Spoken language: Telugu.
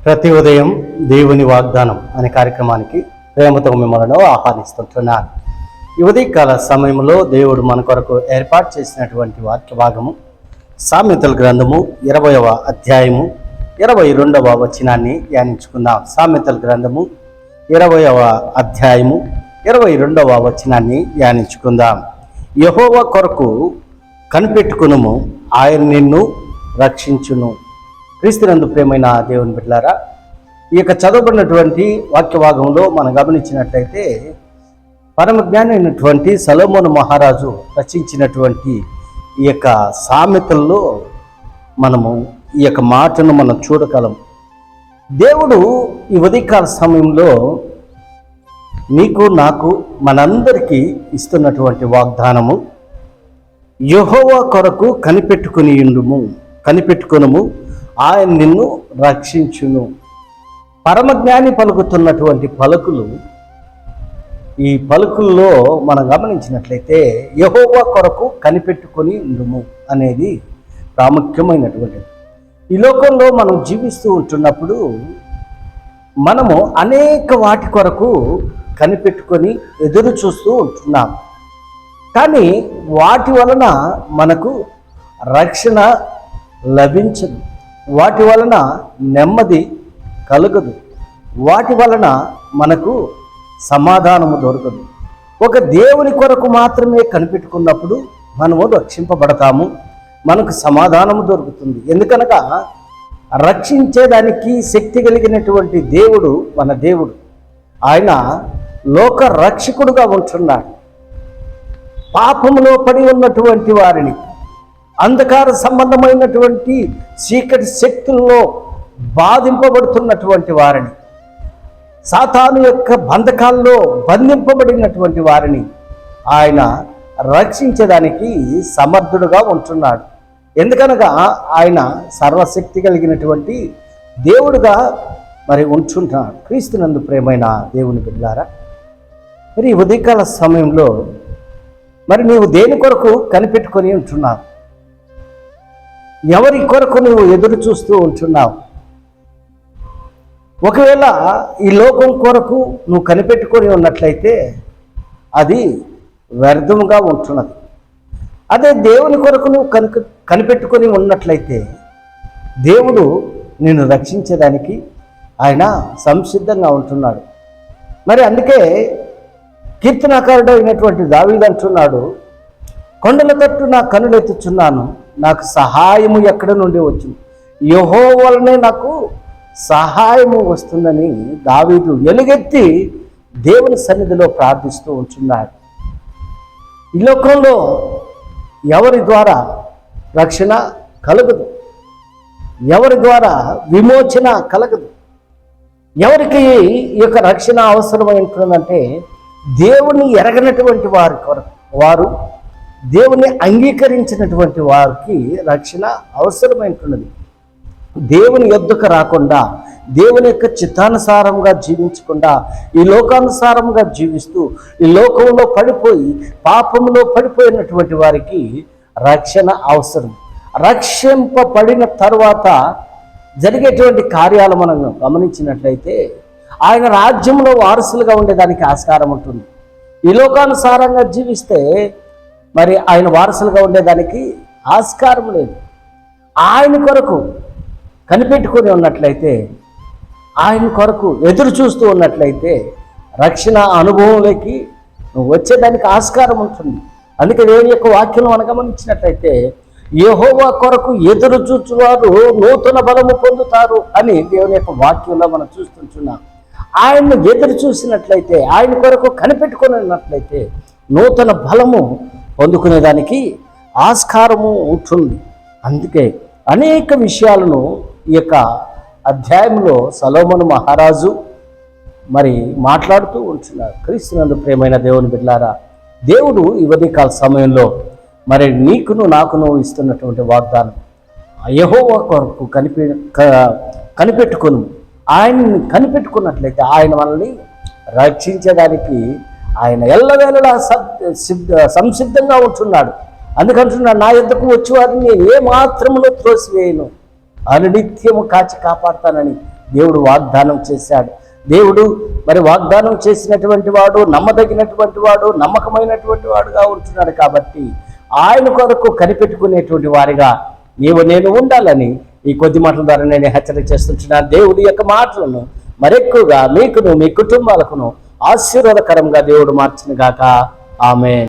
ప్రతి ఉదయం దేవుని వాగ్దానం అనే కార్యక్రమానికి ప్రేమతో మిమ్మల్ని ఆహ్వానిస్తుంటున్నాను. ఈ ఉదయకాల సమయంలో దేవుడు మన కొరకు ఏర్పాటు చేసినటువంటి వాక్య భాగము సామెతల గ్రంథము 20వ అధ్యాయము 22వ వచనాన్ని ధ్యానించుకుందాం. సామెతల గ్రంథము 20వ అధ్యాయము 22వ వచనాన్ని ధ్యానించుకుందాం. యెహోవా కొరకు కనిపెట్టుకునుము, ఆయన నిన్ను రక్షించును. క్రీస్తునందు ప్రియమైన దేవుని బిడ్డలారా, ఈ యొక్క చదవబడినటువంటి వాక్య భాగంలో మనం గమనించినట్లయితే పరమ జ్ఞాని అయినటువంటి సొలొమోను మహారాజు రచించినటువంటి ఈ యొక్క సామెతల్లో మనము ఈ యొక్క మాటను మనం చూడగలం. దేవుడు ఈ ఉదయకాల సమయంలో నీకు నాకు మనందరికీ ఇస్తున్నటువంటి వాగ్దానము, యెహోవా కొరకు కనిపెట్టుకొనుము, ఆయన నిన్ను రక్షించును. పరమజ్ఞాని పలుకుతున్నటువంటి పలుకులు, ఈ పలుకుల్లో మనం గమనించినట్లయితే యెహోవా కొరకు కనిపెట్టుకొని ఉండుము అనేది ప్రాముఖ్యమైనటువంటిది. ఈ లోకంలో మనం జీవిస్తూ ఉంటున్నప్పుడు మనము అనేక వాటి కొరకు కనిపెట్టుకొని ఎదురు చూస్తూ ఉంటున్నాం. కానీ వాటి వలన మనకు రక్షణ లభించదు, వాటి వలన నెమ్మది కలుగదు, వాటి వలన మనకు సమాధానము దొరకదు. ఒక దేవుని కొరకు మాత్రమే కనిపెట్టుకున్నప్పుడు మనము రక్షింపబడతాము, మనకు సమాధానము దొరుకుతుంది. ఎందుకనగా రక్షించేదానికి శక్తి కలిగినటువంటి దేవుడు మన దేవుడు. ఆయన లోక రక్షకుడుగా ఉంటున్నాడు. పాపములో పడి ఉన్నటువంటి వారిని, అంధకార సంబంధమైనటువంటి చీకటి శక్తుల్లో బాధింపబడుతున్నటువంటి వారిని, సాతాను యొక్క బంధకాల్లో బంధింపబడినటువంటి వారిని ఆయన రక్షించడానికి సమర్థుడుగా ఉంటున్నాడు. ఎందుకనగా ఆయన సర్వశక్తి కలిగినటువంటి దేవుడుగా మరి ఉంటున్నాడు. క్రీస్తునందు ప్రియమైన దేవుని బిడ్డలారా, మరి ఈ ఉదయకాల సమయంలో మరి నీవు దేని కొరకు కనిపెట్టుకొని ఉంటున్నావు? ఎవరి కొరకు నువ్వు ఎదురు చూస్తూ ఉంటున్నావు? ఒకవేళ ఈ లోకం కొరకు నువ్వు కనిపెట్టుకొని ఉన్నట్లయితే అది వ్యర్థముగా ఉంటున్నది. అదే దేవుని కొరకు నువ్వు కనిపెట్టుకొని ఉన్నట్లయితే దేవుడు నిన్ను రక్షించేదానికి ఆయన సంసిద్ధంగా ఉంటున్నాడు. మరి అందుకే కీర్తనాకారుడు అయినటువంటి దావీదు అంటున్నాడు, కొండల తట్టు నా కనులెత్తుచున్నాను, నాకు సహాయము ఎక్కడ నుండి వచ్చింది? యెహోవా వలనే నాకు సహాయము వస్తుందని దావీదు ఎలుగెత్తి దేవుని సన్నిధిలో ప్రార్థిస్తూ ఉంటున్నాడు. ఈ లోకంలో ఎవరి ద్వారా రక్షణ కలగదు, ఎవరి ద్వారా విమోచన కలగదు. ఎవరికి ఈ యొక్క రక్షణ అవసరమైంటుందంటే దేవుని ఎరగనటువంటి వారు దేవుని అంగీకరించినటువంటి వారికి రక్షణ అవసరమైనటువంటిది. దేవుని యొద్దకు రాకుండా, దేవుని యొక్క చిత్తానుసారంగా జీవించకుండా, ఈ లోకానుసారంగా జీవిస్తూ ఈ లోకంలో పడిపోయి పాపంలో పడిపోయినటువంటి వారికి రక్షణ అవసరం. రక్షింపబడిన తర్వాత జరిగేటువంటి కార్యాలు మనం గమనించినట్లయితే ఆయన రాజ్యంలో వారసులుగా ఉండేదానికి ఆస్కారం ఉంటుంది. ఈ లోకానుసారంగా జీవిస్తే మరి ఆయన వారసులుగా ఉండేదానికి ఆస్కారం లేదు. ఆయన కొరకు కనిపెట్టుకొని ఉన్నట్లయితే, ఆయన కొరకు ఎదురు చూస్తూ ఉన్నట్లయితే రక్షణ అనుభవంలోకి వచ్చేదానికి ఆస్కారం ఉంటుంది. అందుకే దేవుని యొక్క వాక్యం మనం గమనించినట్లయితే యెహోవా కొరకు ఎదురు చూచువారు నూతన బలము పొందుతారు అని దేవుని యొక్క వాక్యంలో మనం చూస్తుంటున్నాం. ఆయన్ను ఎదురు చూసినట్లయితే, ఆయన కొరకు కనిపెట్టుకొని ఉన్నట్లయితే నూతన బలము పొందుకునేదానికి ఆస్కారము ఉంటుంది. అందుకే అనేక విషయాలను ఈ యొక్క అధ్యాయంలో సొలొమోను మహారాజు మరి మాట్లాడుతూ ఉంటున్నాడు. క్రీస్తునందు ప్రియమైన దేవుని బిడ్డలారా, దేవుడు ఈ ఉదయకాల సమయంలో మరి నీకును నాకును ఇస్తున్నటువంటి వాగ్దానం, యెహోవా కొరకు కనిపెట్టుకొని ఆయన్ని కనిపెట్టుకున్నట్లయితే ఆయన మనల్ని రక్షించడానికి ఆయన ఎల్లవేళలా సంసిద్ధంగా ఉంటున్నాడు. అందుకంటున్నాడు, నా యొద్దకు వచ్చేవారిని నేను ఏ మాత్రములో త్రోసివేయను, అనునిత్యము కాచి కాపాడుతానని దేవుడు వాగ్దానం చేశాడు. దేవుడు మరి వాగ్దానం చేసినటువంటి వాడు, నమ్మదగినటువంటి వాడు, నమ్మకమైనటువంటి వాడుగా ఉంటున్నాడు. కాబట్టి ఆయన కొరకు కనిపెట్టుకునేటువంటి వారిగా నీవు నేను ఉండాలని ఈ కొద్ది మాటల ద్వారా నేను హెచ్చరిక చేస్తుంటున్నాను. దేవుడి యొక్క మాటలను మరెక్కువగా మీకును మీ కుటుంబాలకును ఆశీర్వాదకరంగా దేవుడు మార్చిన గాక. ఆమేన్.